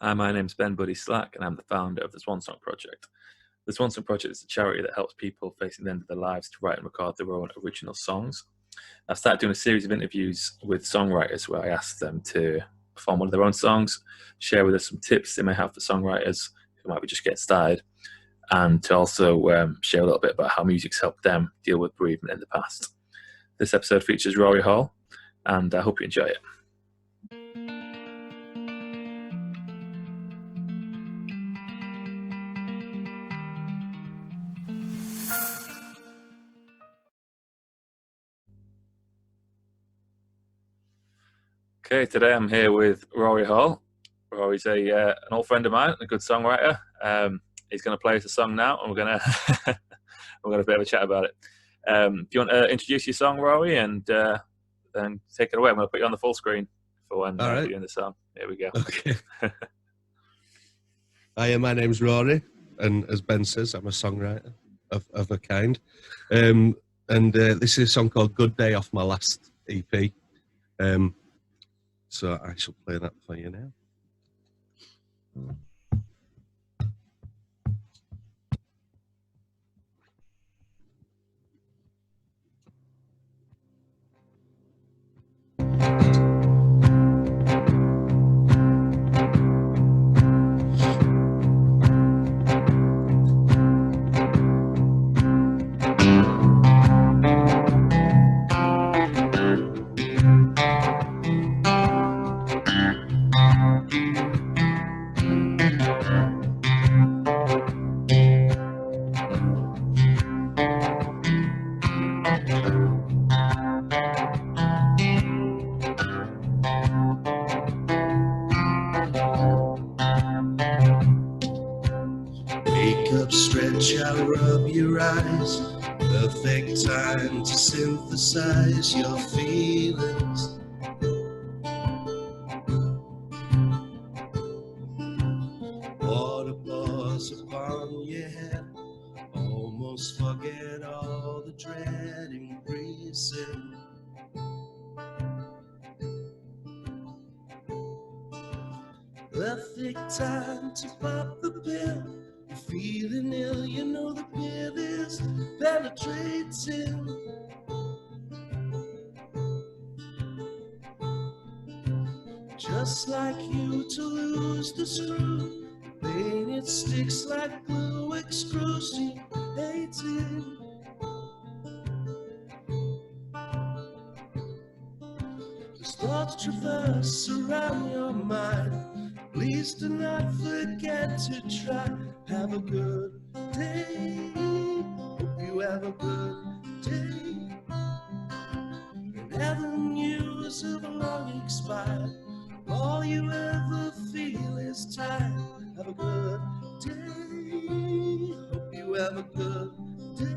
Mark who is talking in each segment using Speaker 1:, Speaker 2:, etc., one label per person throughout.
Speaker 1: Hi, my name's Ben Buddy Slack, and I'm the founder of the Swan Song Project. The Swan Song Project is a charity that helps people facing the end of their lives to write and record their own original songs. I've started doing a series of interviews with songwriters where I ask them to perform one of their own songs, share with us some tips they may have for songwriters who might be just getting started, and to also share a little bit about how music's helped them deal with bereavement in the past. This episode features Rory Holl, and I hope you enjoy it. Okay, today I'm here with Rory Holl. Rory's an old friend of mine, a good songwriter. He's going to play us a song now, and we're going to have a bit of a chat about it. Do you want to introduce your song, Rory, and then take it away? I'm going to put you on the full screen for when you're doing the song. Here we go.
Speaker 2: Okay. Hi, my name's Rory, and as Ben says, I'm a songwriter of a kind. This is a song called Good Day off my last EP. So I shall play that for you now. Wake up, stretch out, rub your eyes. Perfect time to synthesize your feelings. Water pours upon your head. Almost forget all the dread increasing. Perfect time to pop the pill. You're feeling ill, you know the pill is penetrating. Just like you to lose the screw, the pain it sticks like glue, excruciating. As thoughts traverse around your mind, please do not forget to try. Have a good day. Hope you have a good day. And avenues have long expired. All you ever feel is time. Have a good day. Hope you have a good day.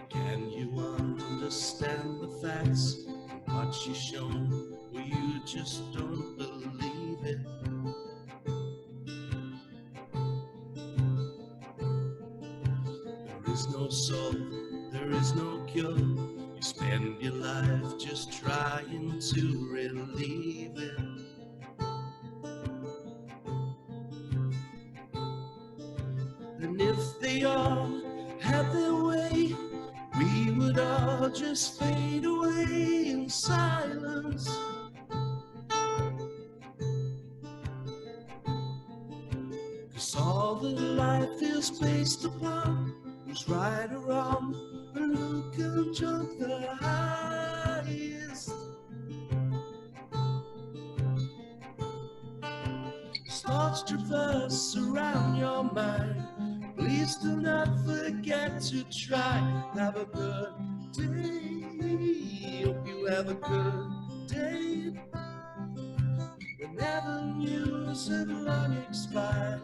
Speaker 2: Can you understand the facts? What you're shown, well, you just don't believe it. There is no soul, there is no cure. You spend your life just trying to relieve it. And if they all had their way, we would all just fade away in silence. Cause all that life is based upon is right or wrong, and who can jump the highest. As thoughts traverse around your mind, please do not forget to try. Have a good day. Hope you have a good day. When avenues have long expired,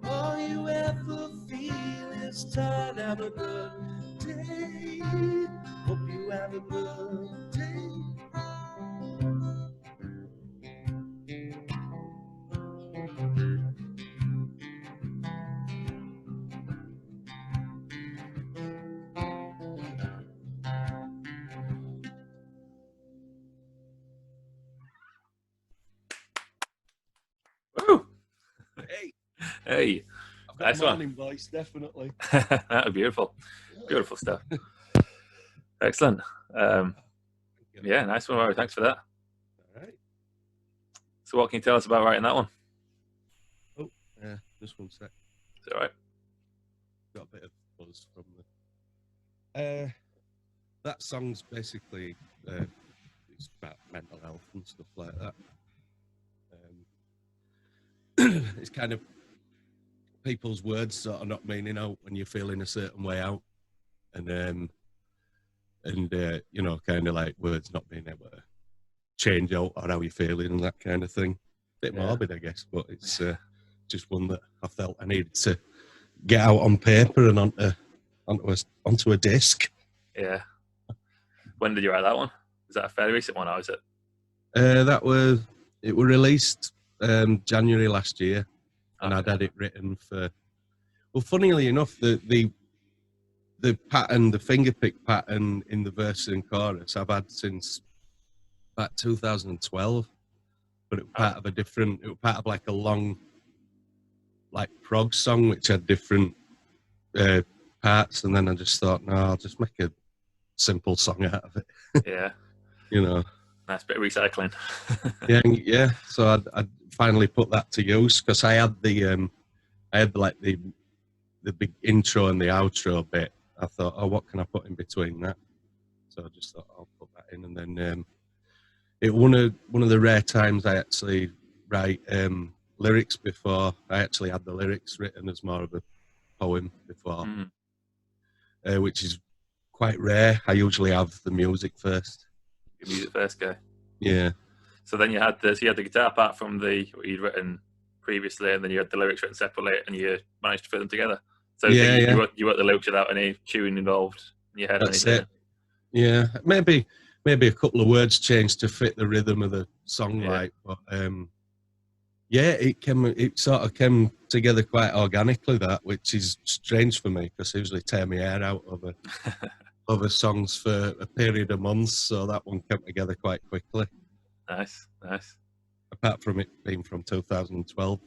Speaker 2: all you ever feel is tired. Have a good day. Hope you have a good day.
Speaker 1: Hey,
Speaker 2: I've got
Speaker 1: nice
Speaker 2: a
Speaker 1: one.
Speaker 2: morning voice, definitely.
Speaker 1: Beautiful. Beautiful stuff. Excellent. Yeah, nice one, Rory. Thanks for that.
Speaker 2: All right.
Speaker 1: So what can you tell us about writing that one?
Speaker 2: Oh, yeah, just one sec.
Speaker 1: It's all right.
Speaker 2: Got a bit of buzz from the... that song's basically... it's about mental health and stuff like that. It's kind of people's words sort of not meaning out when you're feeling a certain way out. And you know, kind of like words not being able to change out or how you're feeling and that kind of thing. Bit morbid, I guess, but it's just one that I felt I needed to get out on paper and onto a disc.
Speaker 1: Yeah. When did you write that one? Is that a fairly recent one, or is it?
Speaker 2: It was released January last year, and I'd had it written for. Well, funnily enough, the pattern, the fingerpick pattern in the verse and chorus, I've had since about 2012, but it was part of it was part of like a long, like prog song which had different parts, and then I just thought, no, I'll just make a simple song out of it.
Speaker 1: Yeah.
Speaker 2: You know.
Speaker 1: Nice bit of recycling.
Speaker 2: yeah. So I finally put that to use because I had the big intro and the outro bit. I thought, oh, what can I put in between that? So I just thought I'll put that in, and then it one of the rare times I actually write lyrics before I actually had the lyrics written as more of a poem before, which is quite rare. I usually have the music first.
Speaker 1: Your music first, guy.
Speaker 2: Yeah.
Speaker 1: So then you had the guitar part from what you'd written previously, and then you had the lyrics written separately, and you managed to put them together. So you wrote the lyrics without any tune involved in your head.
Speaker 2: That's it. Yeah, maybe a couple of words changed to fit the rhythm of the song, but it sort of came together quite organically. That, which is strange for me because I usually tear my hair out over songs for a period of months, so that one came together quite quickly.
Speaker 1: Nice.
Speaker 2: Apart from it being from 2012.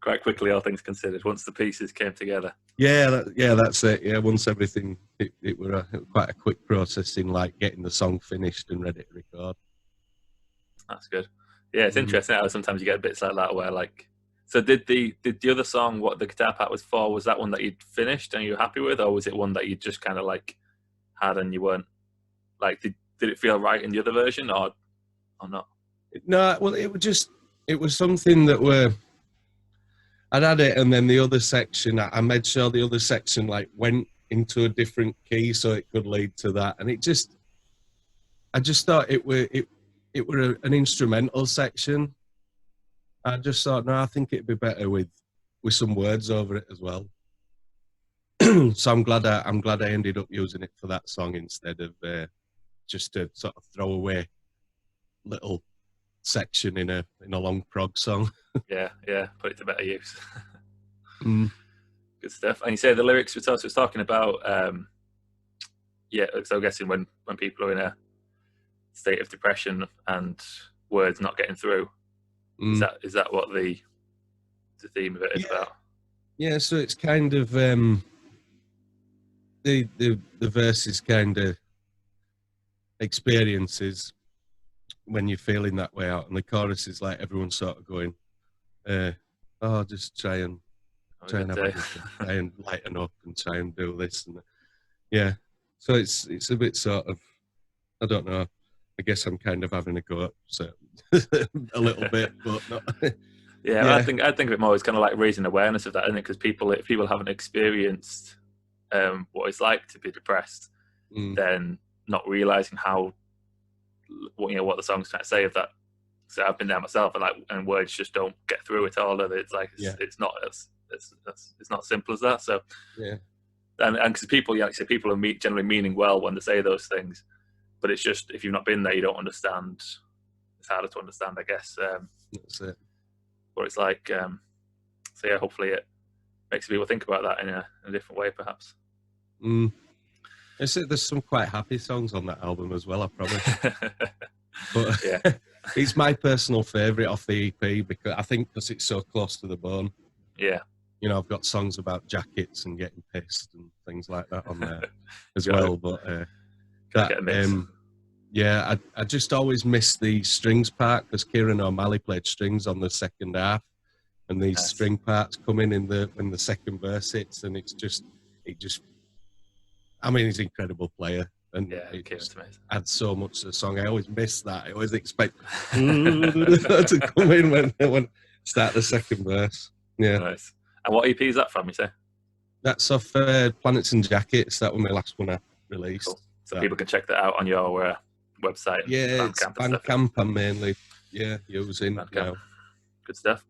Speaker 1: Quite quickly, all things considered, once the pieces came together.
Speaker 2: That's it. Yeah, once everything, it was quite a quick process in like getting the song finished and ready to record.
Speaker 1: That's good. Yeah, it's interesting how sometimes you get bits like that where like, so did the other song, what the guitar part was for, was that one that you'd finished and you were happy with, or was it one that you just kind of like had and you weren't like, did it feel right in the other version or not?
Speaker 2: No, well, it was something that I'd had it, and then the other section, I made sure the other section like went into a different key so it could lead to that, and I just thought it were an instrumental section. I just thought, no, I think it'd be better with some words over it as well. So I'm glad I ended up using it for that song instead of just a sort of throwaway little section in a long prog song.
Speaker 1: yeah, put it to better use. Good stuff. And you say the lyrics was talking about so I'm guessing when people are in a state of depression and words not getting through, is that what the theme of it is about? Yeah,
Speaker 2: so it's kind of the verse is kind of experiences when you're feeling that way out, and the chorus is like everyone's sort of going, just try and try and lighten up and try and do this, and so it's a bit sort of, I don't know, I guess I'm kind of having a go at a little bit, but not.
Speaker 1: Well, I think of it more as kind of like raising awareness of that, isn't it? Because if people haven't experienced what it's like to be depressed, then not realizing what the song's trying to say of that. So I've been there myself, and words just don't get through at all. And it's like it's not simple as that. So and because people, people are generally meaning well when they say those things, but it's just if you've not been there, you don't understand. It's harder to understand, I guess.
Speaker 2: That's it.
Speaker 1: What it's like. So hopefully it makes people think about that in a different way, perhaps.
Speaker 2: There's some quite happy songs on that album as well, I promise.
Speaker 1: But
Speaker 3: It's my personal favourite off the EP because it's so close to the bone.
Speaker 1: Yeah.
Speaker 3: You know, I've got songs about jackets and getting pissed and things like that on there as
Speaker 1: Got
Speaker 3: well.
Speaker 1: it.
Speaker 3: But
Speaker 1: Get a mix.
Speaker 3: yeah, I just always miss the strings part because Kieran O'Malley played strings on the second half, and these string parts come in when the second verse hits, and it just. I mean, he's an incredible player, and it just adds so much to the song. I always miss that. I always expect to come in when start the second verse. Yeah.
Speaker 1: Nice. And what EP is that from, you say?
Speaker 3: That's off Planets and Jackets. That was my last one I released. Cool.
Speaker 1: So people can check that out on your website.
Speaker 3: Yeah, it's Bandcamp I'm mainly using now.
Speaker 1: Good stuff.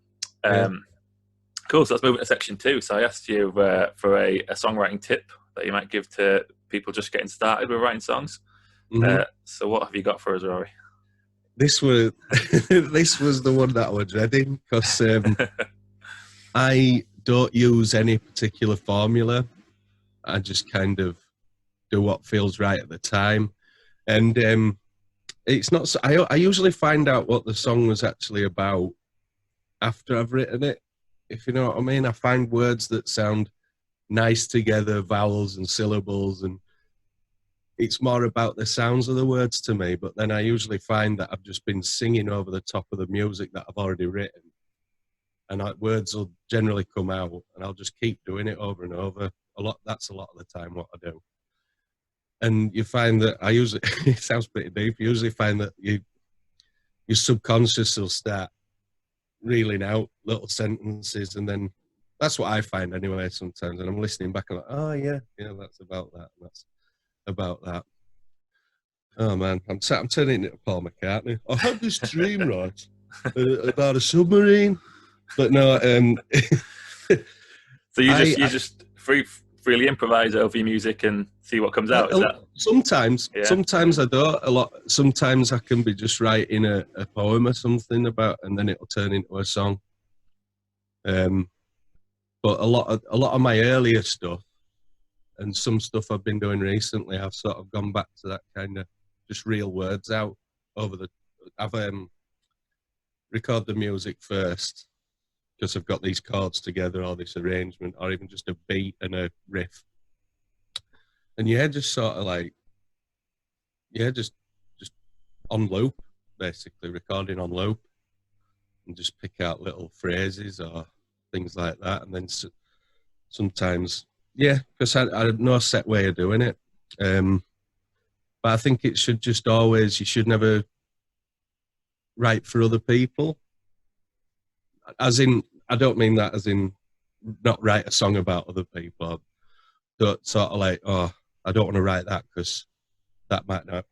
Speaker 1: Cool, so let's move into section 2. So I asked you for a songwriting tip that you might give to people just getting started with writing songs. Mm-hmm. So what have you got for us, Rory?
Speaker 3: This was the one that I was dreading because I don't use any particular formula. I just kind of do what feels right at the time. And it's not. I usually find out what the song was actually about after I've written it, if you know what I mean. I find words that sound nice together, vowels and syllables, and it's more about the sounds of the words to me. But then I usually find that I've just been singing over the top of the music that I've already written, and words will generally come out, and I'll just keep doing it over and over. That's a lot of the time what I do. And you find that I usually, it sounds pretty deep, you usually find that your subconscious will start reeling out little sentences, and then that's what I find anyway sometimes. And I'm listening back and I'm like, oh yeah, that's about that. And that's about that. Oh man, I'm turning into Paul McCartney. I had this dream, right, about a submarine. But no,
Speaker 1: so you just freely improvise over your music and see what comes out. Is that?
Speaker 3: Sometimes I don't. A lot. Sometimes I can be just writing a poem or something about, and then it'll turn into a song. But a lot of my earlier stuff and some stuff I've been doing recently, I've sort of gone back to that kind of just real words out over the. I've record the music first, because I've got these chords together, or this arrangement, or even just a beat and a riff. And just sort of like, just on loop, basically, recording on loop, and just pick out little phrases or things like that. And then sometimes, because I have no set way of doing it. But I think it should just always, you should never write for other people. As in, I don't mean that as in not write a song about other people. Don't sort of like, oh, I don't want to write that because that might not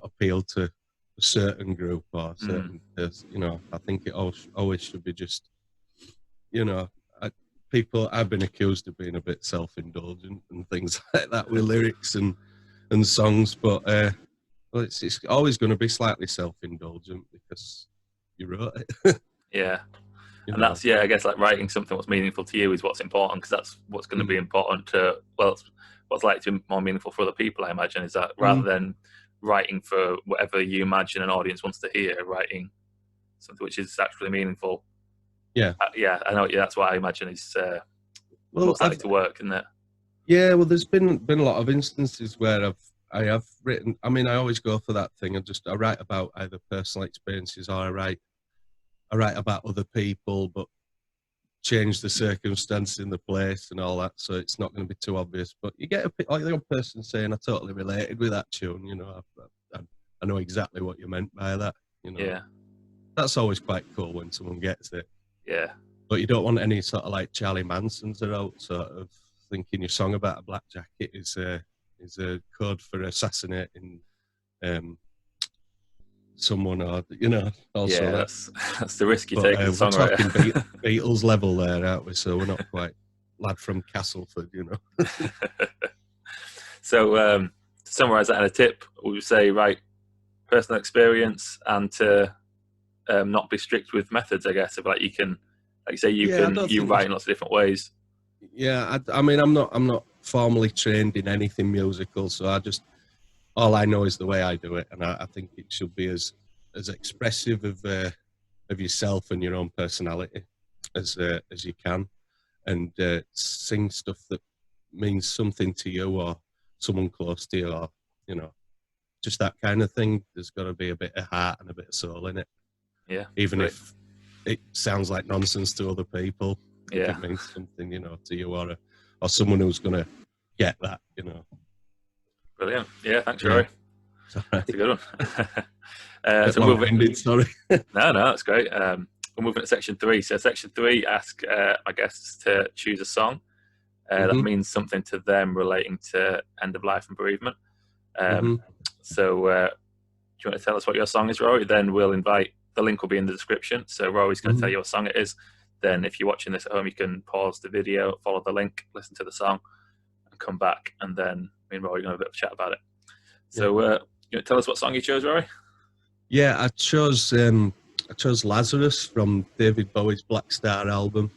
Speaker 3: appeal to a certain group or certain person. I think it always should be just, I've been accused of being a bit self-indulgent and things like that with lyrics and songs, but it's always going to be slightly self-indulgent because you wrote it.
Speaker 1: Yeah. And that's, I guess, like writing something what's meaningful to you is what's important, because that's what's going to be important to, what's likely to be more meaningful for other people, I imagine, is that rather than writing for whatever you imagine an audience wants to hear, writing something which is actually meaningful.
Speaker 3: Yeah.
Speaker 1: I know. That's what I imagine is most likely to work, isn't it?
Speaker 3: Yeah, well, there's been a lot of instances where I have written, I mean, I always go for that thing. I write about either personal experiences, or I write about other people, but change the circumstance in the place and all that, so it's not going to be too obvious. But you get a young person saying, I totally related with that tune, I know exactly what you meant by that,
Speaker 1: Yeah.
Speaker 3: That's always quite cool when someone gets it.
Speaker 1: Yeah.
Speaker 3: But you don't want any sort of like Charlie Manson's out sort of thinking your song about a black jacket is a code for assassinating someone, or also
Speaker 1: that's the risk you take as a songwriter.
Speaker 3: We're talking Beatles level there, aren't we? So we're not quite lad from Castleford,
Speaker 1: So to summarise that in a tip, we would say write personal experience and to not be strict with methods, I guess. If like you can, like you say, you write in lots of different ways.
Speaker 3: Yeah, I mean, I'm not formally trained in anything musical, so all I know is the way I do it, and I think it should be as as expressive of yourself and your own personality as you can, and sing stuff that means something to you or someone close to you, or just that kind of thing. There's got to be a bit of heart and a bit of soul in it.
Speaker 1: Yeah.
Speaker 3: Even if it sounds like nonsense to other people, if
Speaker 1: Yeah.
Speaker 3: it means something, to you or someone who's going to get that,
Speaker 1: Brilliant. Yeah, thanks, Rory.
Speaker 3: Sorry.
Speaker 1: That's a good one.
Speaker 3: So moving. Sorry.
Speaker 1: No, that's great. We're moving to section 3. So section 3 asks my guests to choose a song that means something to them relating to end of life and bereavement. So do you want to tell us what your song is, Rory? Then we'll invite, the link will be in the description. So Rory's going to tell you what song it is. Then if you're watching this at home, you can pause the video, follow the link, listen to the song, and come back. And then me and Rory are going to have a bit of a chat about it. So you want to tell us what song you chose, Rory?
Speaker 3: Yeah, I chose Lazarus from David Bowie's Black Star album.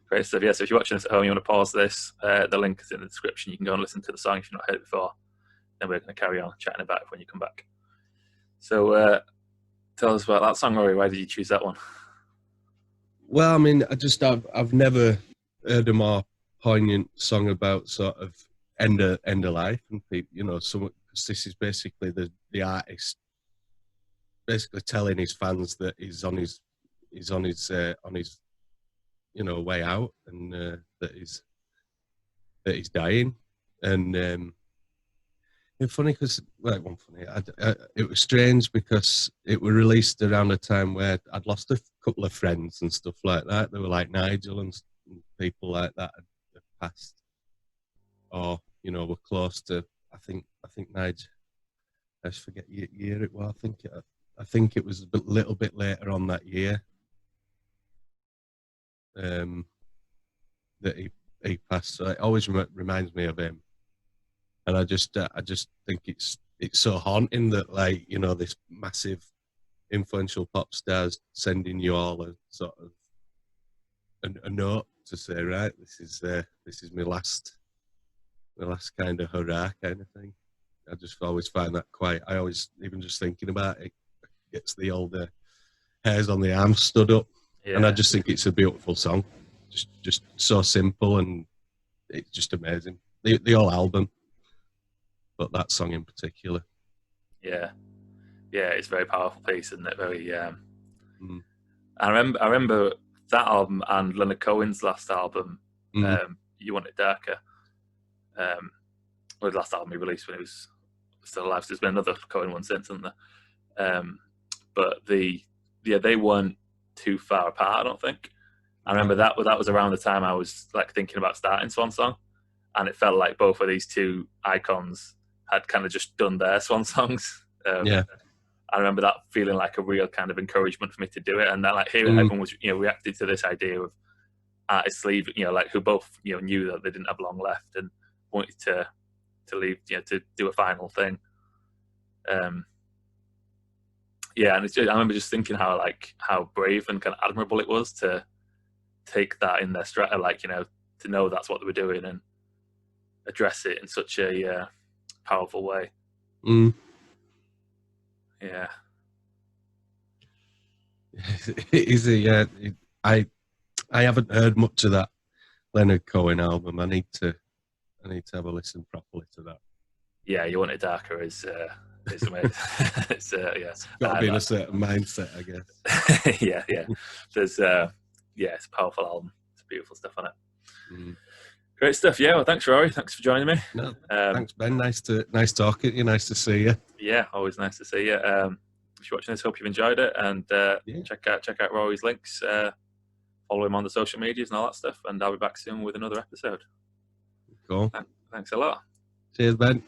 Speaker 1: Great stuff. Yeah, so if you're watching this at home, you want to pause this, the link is in the description. You can go and listen to the song if you've not heard it before. Then we're going to carry on chatting about it when you come back. So tell us about that song, Rory. Why did you choose that one?
Speaker 3: Well, I mean, I've never heard a more poignant song about sort of end of life and people, because this is basically the artist basically telling his fans that he's on his way out, and that he's dying. And it's funny because it was strange because it was released around a time where I'd lost a couple of friends and stuff like that. They were like Nigel and people like that had passed, or were close to. I think Nigel. I just forget year it was. I think it was a little bit later on that year that he passed. So it always reminds me of him. And I just think it's so haunting that, like, this massive influential pop stars sending you all a sort of a note to say, right, this is my last kind of hurrah kind of thing. I just always find that quite. I always, even just thinking about it, gets the older hairs on the arms stood up. Yeah. And I just think it's a beautiful song, just so simple, and it's just amazing. The whole album. But that song in particular. Yeah,
Speaker 1: it's a very powerful piece, isn't it? Very. I remember that album and Leonard Cohen's last album. You Want It Darker. The last album he released when he was still alive. So there's been another Cohen one since, hasn't there? But they weren't too far apart, I don't think. I remember that was around the time I was like thinking about starting Swan Song, and it felt like both of these two icons had kind of just done their Swan Songs. I remember that feeling like a real kind of encouragement for me to do it, and that like hearing everyone was reacted to this idea of artists leaving, like who both knew that they didn't have long left and wanted to leave, to do a final thing. And I remember just thinking how brave and kind of admirable it was to take that in their strata, to know that's what they were doing and address it in such a powerful way. Yeah.
Speaker 3: It is I haven't heard much of that Leonard Cohen album. I need to have a listen properly to that.
Speaker 1: Yeah, You Want It Darker is amazing. It's
Speaker 3: got to be in a certain mindset, I guess.
Speaker 1: yeah. There's it's a powerful album. It's beautiful stuff on it. Great stuff. Yeah, well, thanks, Rory. Thanks for joining me.
Speaker 3: No, thanks, Ben. Nice talking to you. Nice to see you.
Speaker 1: Yeah, always nice to see you. If you're watching this, hope you've enjoyed it, and check out Rory's links. Follow him on the social medias and all that stuff. And I'll be back soon with another episode.
Speaker 3: Cool.
Speaker 1: Thanks a lot.
Speaker 3: Cheers, Ben.